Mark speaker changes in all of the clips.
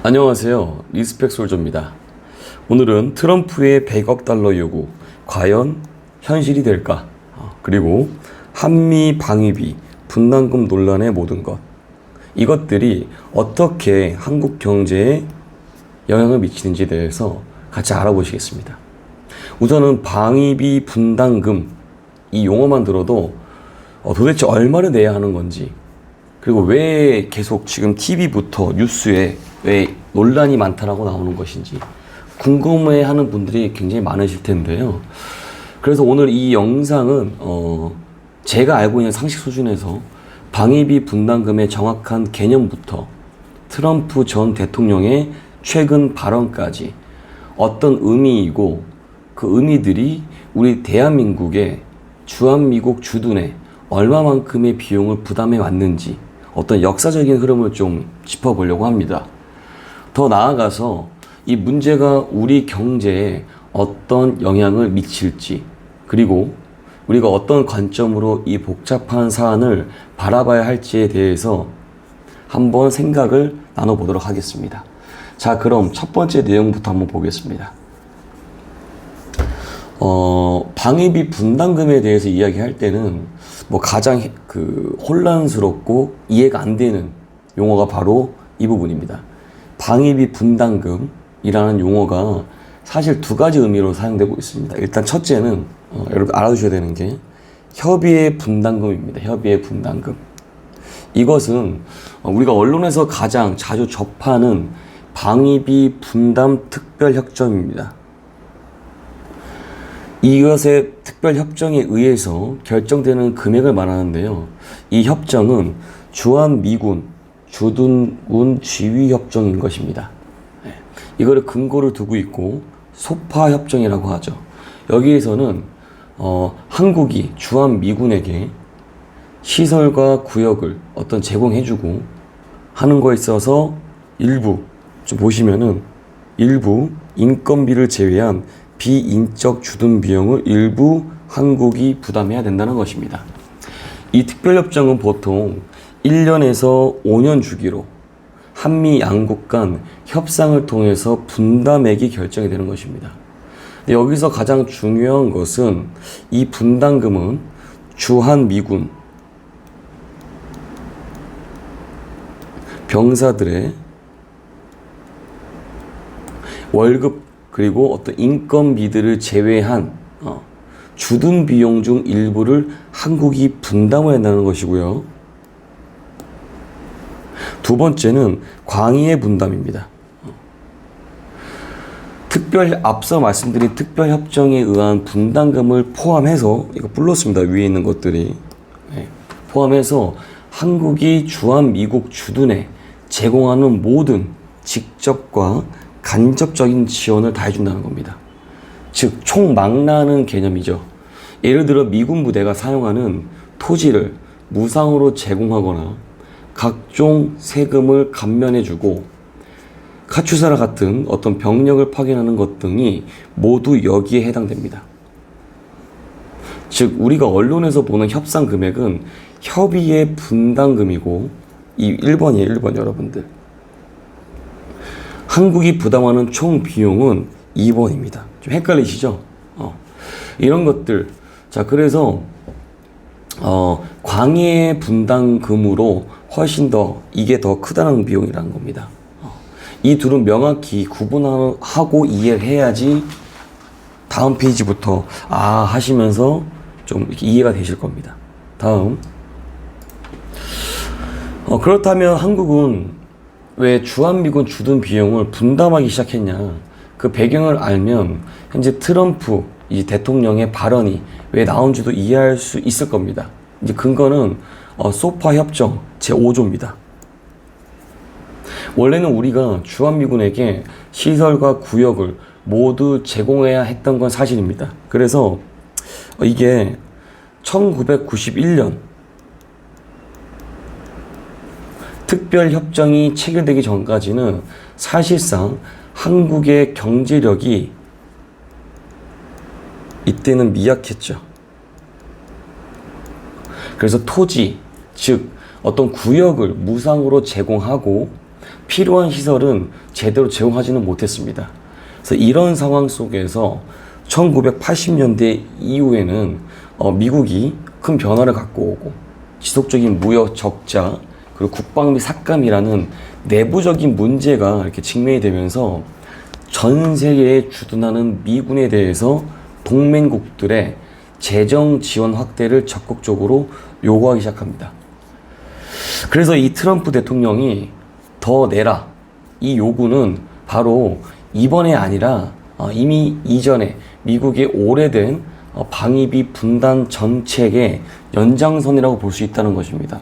Speaker 1: 안녕하세요. 리스펙 솔저입니다. 오늘은 트럼프의 100억 달러 요구 과연 현실이 될까? 그리고 한미 방위비 분담금 논란의 모든 것, 이것들이 어떻게 한국 경제에 영향을 미치는지에 대해서 같이 알아보시겠습니다. 우선은 방위비 분담금, 이 용어만 들어도 도대체 얼마를 내야 하는 건지, 그리고 왜 계속 지금 TV부터 뉴스에 왜 논란이 많다라고 나오는 것인지 궁금해하는 분들이 굉장히 많으실 텐데요. 그래서 오늘 이 영상은 제가 알고 있는 상식 수준에서 방위비 분담금의 정확한 개념부터 트럼프 전 대통령의 최근 발언까지 어떤 의미이고, 그 의미들이 우리 대한민국의 주한미국 주둔에 얼마만큼의 비용을 부담해 왔는지, 어떤 역사적인 흐름을 좀 짚어보려고 합니다. 더 나아가서 이 문제가 우리 경제에 어떤 영향을 미칠지, 그리고 우리가 어떤 관점으로 이 복잡한 사안을 바라봐야 할지에 대해서 한번 생각을 나눠보도록 하겠습니다. 자, 그럼 첫 번째 내용부터 한번 보겠습니다. 방위비 분담금에 대해서 이야기할 때는 가장 혼란스럽고 이해가 안 되는 용어가 바로 이 부분입니다. 방위비 분담금이라는 용어가 사실 두 가지 의미로 사용되고 있습니다. 일단 첫째는 여러분 알아두셔야 되는 게 협의의 분담금입니다. 협의의 분담금. 이것은 우리가 언론에서 가장 자주 접하는 방위비 분담 특별협정입니다. 이것의 특별협정에 의해서 결정되는 금액을 말하는데요. 이 협정은 주한미군 주둔군 지휘협정인 것입니다. 이거를 근거를 두고 있고 소파협정이라고 하죠. 여기에서는 한국이 주한미군에게 시설과 구역을 제공해주고 하는 거에 있어서 일부, 좀 보시면은 일부 인건비를 제외한 비인적 주둔 비용을 일부 한국이 부담해야 된다는 것입니다. 이 특별협정은 보통 1년에서 5년 주기로 한미 양국 간 협상을 통해서 분담액이 결정이 되는 것입니다. 근데 여기서 가장 중요한 것은 이 분담금은 주한미군 병사들의 월급 그리고 어떤 인건비들을 제외한 주둔 비용 중 일부를 한국이 분담을 한다는 것이고요. 두 번째는 광의의 분담입니다. 앞서 말씀드린 특별협정에 의한 분담금을 포함해서, 이거 불렀습니다. 위에 있는 것들이. 포함해서 한국이 주한미국 주둔에 제공하는 모든 직접과 간접적인 지원을 다 해준다는 겁니다. 즉, 총망라하는 개념이죠. 예를 들어 미군 부대가 사용하는 토지를 무상으로 제공하거나 각종 세금을 감면해주고 카투사라 같은 어떤 병력을 파견하는 것 등이 모두 여기에 해당됩니다. 즉, 우리가 언론에서 보는 협상 금액은 협의의 분담금이고, 이 1번이에요, 1번 여러분들. 한국이 부담하는 총 비용은 2번입니다. 좀 헷갈리시죠? 이런 것들. 자, 그래서 광해 분담금으로 훨씬 더 이게 더 크다는 비용이라는 겁니다. 이 둘은 명확히 구분하고 이해를 해야지 다음 페이지부터 하시면서 좀 이렇게 이해가 되실 겁니다. 다음. 그렇다면 한국은 왜 주한미군 주둔 비용을 분담하기 시작했냐? 그 배경을 알면 현재 트럼프 이 대통령의 발언이 왜 나온지도 이해할 수 있을 겁니다. 이제 근거는 소파 협정 제5조입니다. 원래는 우리가 주한미군에게 시설과 구역을 모두 제공해야 했던 건 사실입니다. 그래서 이게 1991년 특별협정이 체결되기 전까지는 사실상 한국의 경제력이 이때는 미약했죠. 그래서 토지, 즉 어떤 구역을 무상으로 제공하고 필요한 시설은 제대로 제공하지는 못했습니다. 그래서 이런 상황 속에서 1980년대 이후에는 미국이 큰 변화를 갖고 오고 지속적인 무역 적자 그리고 국방비 삭감이라는 내부적인 문제가 이렇게 직면이 되면서 전 세계에 주둔하는 미군에 대해서 동맹국들의 재정 지원 확대를 적극적으로 요구하기 시작합니다. 그래서 이 트럼프 대통령이 더 내라 이 요구는 바로 이번에 아니라 이미 이전에 미국의 오래된 방위비 분담 정책의 연장선이라고 볼 수 있다는 것입니다.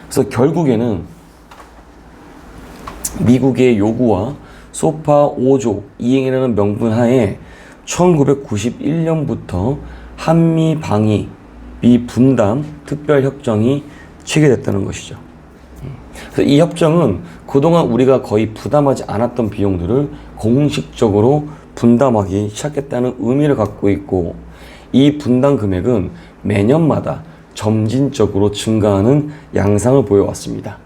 Speaker 1: 그래서 결국에는 미국의 요구와 소파 5조 이행이라는 명분 하에 1991년부터 한미 방위비 분담 특별협정이 체결됐다는 것이죠. 그래서 이 협정은 그동안 우리가 거의 부담하지 않았던 비용들을 공식적으로 분담하기 시작했다는 의미를 갖고 있고 이 분담 금액은 매년마다 점진적으로 증가하는 양상을 보여왔습니다.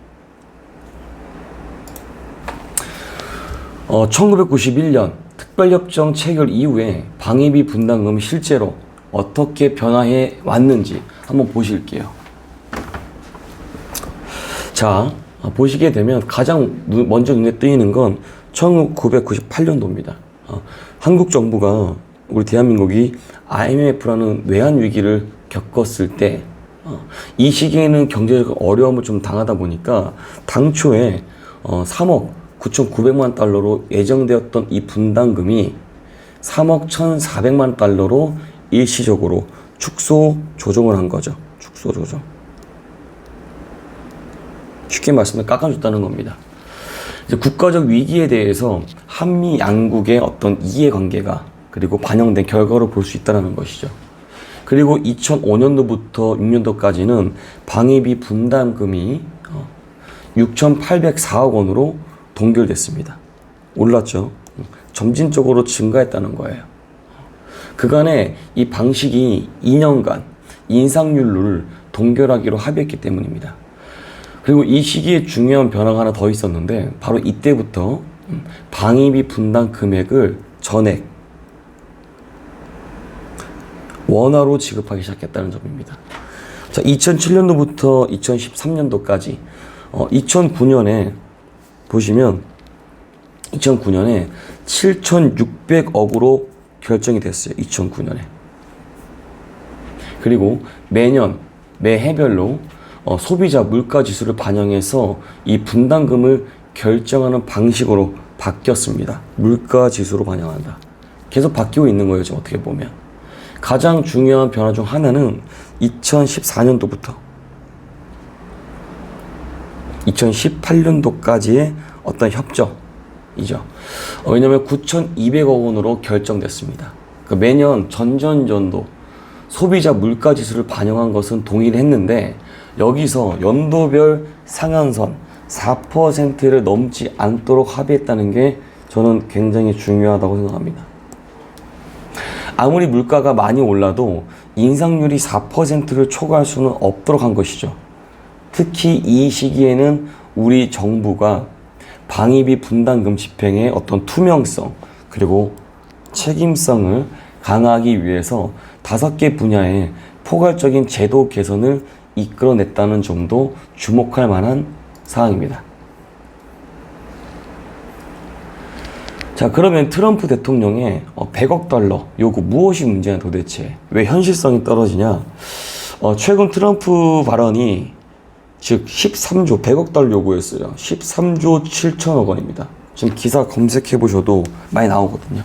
Speaker 1: 1991년 특별협정 체결 이후에 방위비 분담금이 실제로 어떻게 변화해 왔는지 한번 보실게요. 자, 보시게 되면 가장 먼저 눈에 띄는 건 1998년도입니다. 한국 정부가 우리 대한민국이 IMF라는 외환 위기를 겪었을 때 이 시기에는 경제적 어려움을 좀 당하다 보니까 당초에 3억 9,900만 달러로 예정되었던 이 분담금이 3억 1,400만 달러로 일시적으로 축소 조정을 한 거죠. 축소 조정. 쉽게 말씀을 깎아줬다는 겁니다. 이제 국가적 위기에 대해서 한미 양국의 어떤 이해관계가 그리고 반영된 결과로 볼 수 있다는 것이죠. 그리고 2005년도부터 6년도까지는 방위비 분담금이 6,804억 원으로 동결됐습니다. 올랐죠. 점진적으로 증가했다는 거예요. 그간에 이 방식이 2년간 인상률을 동결하기로 합의했기 때문입니다. 그리고 이 시기에 중요한 변화가 하나 더 있었는데 바로 이때부터 방위비 분담 금액을 전액 원화로 지급하기 시작했다는 점입니다. 자, 2007년도부터 2013년도까지 2009년에 보시면 2009년에 7,600억으로 결정이 됐어요. 2009년에. 그리고 매년 매 해별로 소비자 물가 지수를 반영해서 이 분담금을 결정하는 방식으로 바뀌었습니다. 물가 지수로 반영한다. 계속 바뀌고 있는 거예요. 지금 어떻게 보면. 가장 중요한 변화 중 하나는 2014년도부터 2018년도까지의 어떤 협정이죠. 왜냐하면 9,200억 원으로 결정됐습니다. 그러니까 매년 전전년도 소비자 물가 지수를 반영한 것은 동일했는데 여기서 연도별 상한선 4%를 넘지 않도록 합의했다는 게 저는 굉장히 중요하다고 생각합니다. 아무리 물가가 많이 올라도 인상률이 4%를 초과할 수는 없도록 한 것이죠. 특히 이 시기에는 우리 정부가 방위비 분담금 집행의 어떤 투명성 그리고 책임성을 강화하기 위해서 5개 분야의 포괄적인 제도 개선을 이끌어냈다는 점도 주목할 만한 사항입니다. 자, 그러면 트럼프 대통령의 100억 달러 요구 무엇이 문제냐 도대체 왜 현실성이 떨어지냐? 최근 트럼프 발언이 즉 13조 100억 달러 요구했어요. 13조 7천억 원입니다. 지금 기사 검색해 보셔도 많이 나오거든요.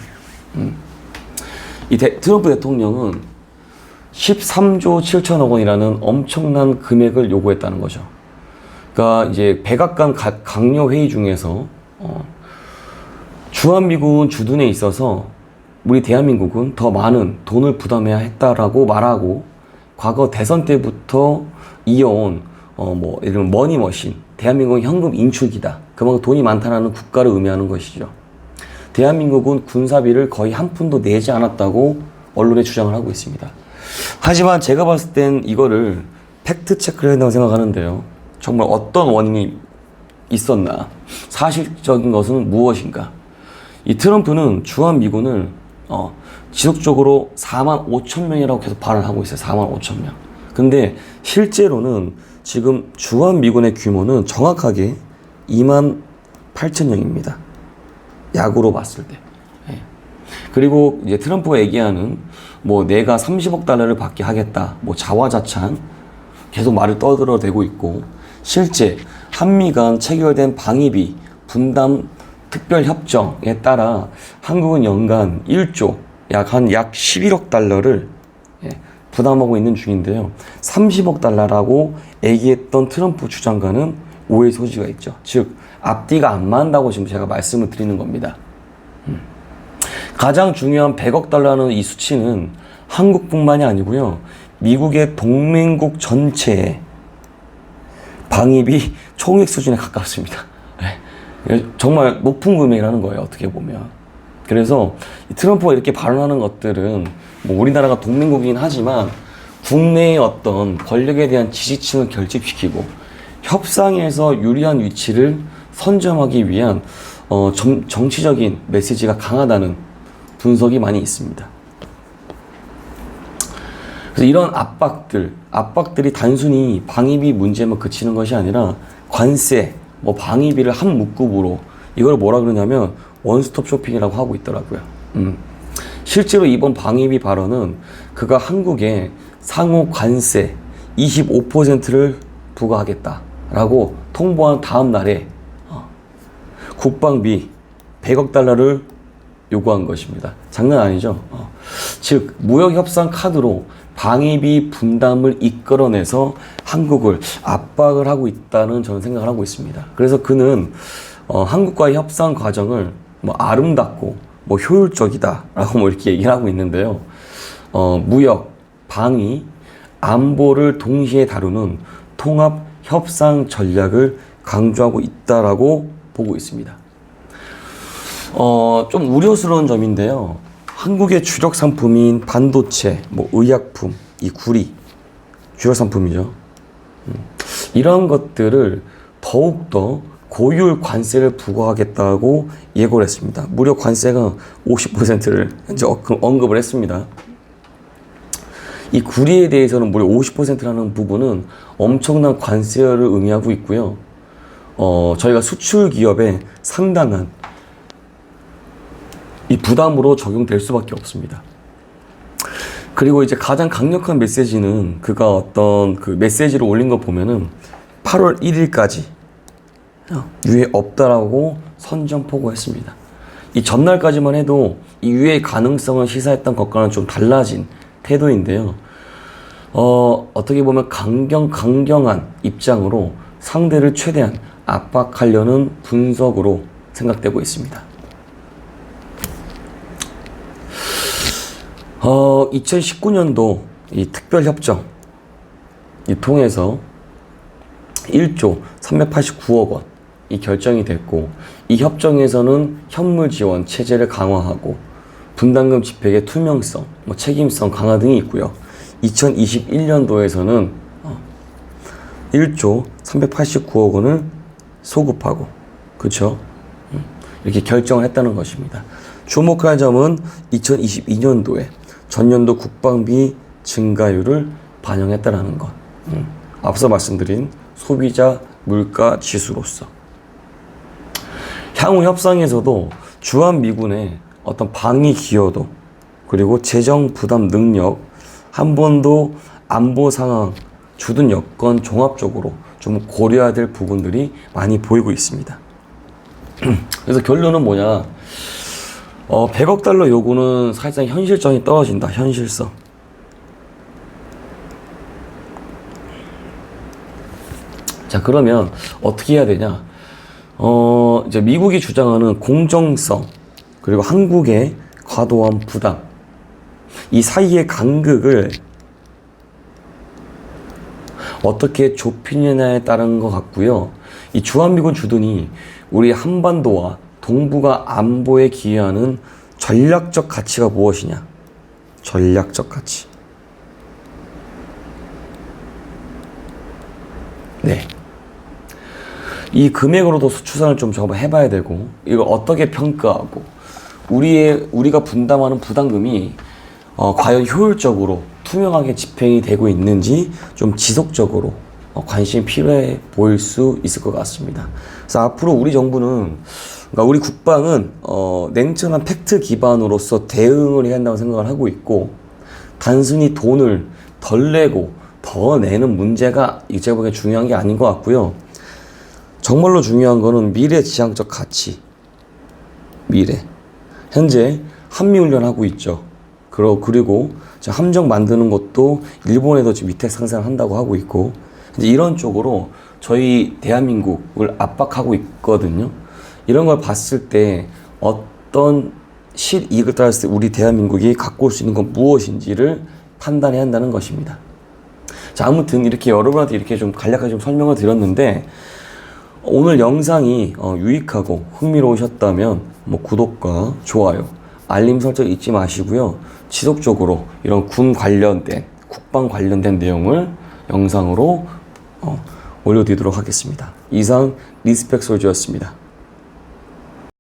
Speaker 1: 트럼프 대통령은 13조 7천억 원이라는 엄청난 금액을 요구했다는 거죠. 그러니까 이제 백악관 강요 회의 중에서 주한미군 주둔에 있어서 우리 대한민국은 더 많은 돈을 부담해야 했다라고 말하고 과거 대선 때부터 이어온 예를 들면 머니머신, 대한민국은 현금 인출기다. 그만큼 돈이 많다는 국가를 의미하는 것이죠. 대한민국은 군사비를 거의 한 푼도 내지 않았다고 언론에 주장을 하고 있습니다. 하지만 제가 봤을 땐 이거를 팩트 체크를 해야 된다고 생각하는데요. 정말 어떤 원인이 있었나 사실적인 것은 무엇인가? 이 트럼프는 주한미군을 지속적으로 4만 5천 명이라고 계속 발언하고 있어요. 4만 5천 명. 근데 실제로는 지금 주한미군의 규모는 정확하게 2만 8천 명입니다. 야구로 봤을 때. 예. 그리고 이제 트럼프가 얘기하는 뭐 내가 30억 달러를 받게 하겠다. 뭐 자화자찬 계속 말을 떠들어대고 있고, 실제 한미 간 체결된 방위비 분담 특별협정에 따라 한국은 연간 1조 약 11억 달러를 부담하고 있는 중인데요. 30억 달러라고 얘기했던 트럼프 주장과는 오해 소지가 있죠. 즉 앞뒤가 안 맞는다고 지금 제가 말씀을 드리는 겁니다. 가장 중요한 100억 달러는 이 수치는 한국뿐만이 아니고요. 미국의 동맹국 전체의 방위비 총액 수준에 가깝습니다. 정말 높은 금액이라는 거예요. 어떻게 보면. 그래서 트럼프가 이렇게 발언하는 것들은 뭐 우리나라가 동맹국이긴 하지만 국내의 어떤 권력에 대한 지지층을 결집시키고 협상에서 유리한 위치를 선점하기 위한 정치적인 메시지가 강하다는 분석이 많이 있습니다. 그래서 이런 압박들이 단순히 방위비 문제만 그치는 것이 아니라 관세, 뭐 방위비를 한 묶음으로 이걸 뭐라 그러냐면 원스톱 쇼핑이라고 하고 있더라고요. 실제로 이번 방위비 발언은 그가 한국에 상호 관세 25%를 부과하겠다라고 통보한 다음 날에 국방비 100억 달러를 요구한 것입니다. 장난 아니죠? 즉 무역협상 카드로 방위비 분담을 이끌어내서 한국을 압박을 하고 있다는 저는 생각을 하고 있습니다. 그래서 그는 한국과의 협상 과정을 뭐 아름답고 뭐 효율적이다라고 뭐 이렇게 얘기를 하고 있는데요. 무역, 방위, 안보를 동시에 다루는 통합 협상 전략을 강조하고 있다라고 보고 있습니다. 좀 우려스러운 점인데요. 한국의 주력 상품인 반도체, 뭐 의약품, 이 구리, 주력 상품이죠. 이러한 것들을 더욱더 고율 관세를 부과하겠다고 예고를 했습니다. 무려 관세가 50%를 이제 언급을 했습니다. 이 구리에 대해서는 무려 50%라는 부분은 엄청난 관세를 의미하고 있고요. 저희가 수출 기업에 상당한 이 부담으로 적용될 수밖에 없습니다. 그리고 이제 가장 강력한 메시지는 그가 어떤 그 메시지를 올린 거 보면은 8월 1일까지 유예 없다라고 선전포고했습니다. 이 전날까지만 해도 이 유예 가능성을 시사했던 것과는 좀 달라진 태도인데요. 어떻게 보면 강경한 입장으로 상대를 최대한 압박하려는 분석으로 생각되고 있습니다. 2019년도 이 특별협정 이 통해서 1조 389억 원 이 결정이 됐고, 이 협정에서는 현물 지원 체제를 강화하고 분담금 집행의 투명성, 뭐 책임성 강화 등이 있고요. 2021년도에서는 1조 389억 원을 소급하고, 그렇죠? 이렇게 결정을 했다는 것입니다. 주목할 점은 2022년도에 전년도 국방비 증가율을 반영했다는 것. 앞서 말씀드린 소비자 물가 지수로서. 향후 협상에서도 주한미군의 어떤 방위 기여도, 그리고 재정 부담 능력, 한반도 안보 상황, 주둔 여건 종합적으로 좀 고려해야 될 부분들이 많이 보이고 있습니다. 그래서 결론은 뭐냐? 100억 달러 요구는 사실상 현실성이 떨어진다. 현실성. 자, 그러면 어떻게 해야 되냐? 이제 미국이 주장하는 공정성, 그리고 한국의 과도한 부담, 이 사이의 간극을 어떻게 좁히느냐에 따른 것 같고요. 이 주한미군 주둔이 우리 한반도와 동북아 안보에 기여하는 전략적 가치가 무엇이냐? 전략적 가치. 네. 이 금액으로도 추산을 좀 저거 해봐야 되고, 이걸 어떻게 평가하고, 우리가 분담하는 부담금이 과연 효율적으로 투명하게 집행이 되고 있는지 좀 지속적으로 관심이 필요해 보일 수 있을 것 같습니다. 그래서 앞으로 우리 정부는, 그러니까 우리 국방은 냉철한 팩트 기반으로서 대응을 해야 한다고 생각을 하고 있고, 단순히 돈을 덜 내고 더 내는 문제가 제가 보기엔 중요한 게 아닌 것 같고요. 정말로 중요한 거는 미래 지향적 가치, 미래. 현재 한미훈련하고 있죠. 그리고 함정 만드는 것도 일본에도 지금 위탁 상상을 한다고 하고 있고, 이제 이런 쪽으로 저희 대한민국을 압박하고 있거든요. 이런 걸 봤을 때 어떤 실이익을 따랐을 때 우리 대한민국이 갖고 올 수 있는 건 무엇인지를 판단해야 한다는 것입니다. 자, 아무튼 이렇게 여러분한테 이렇게 좀 간략하게 좀 설명을 드렸는데, 오늘 영상이 유익하고 흥미로우셨다면 구독과 좋아요, 알림 설정 잊지 마시고요. 지속적으로 이런 군 관련된, 국방 관련된 내용을 영상으로 올려드리도록 하겠습니다. 이상 리스펙 솔저였습니다.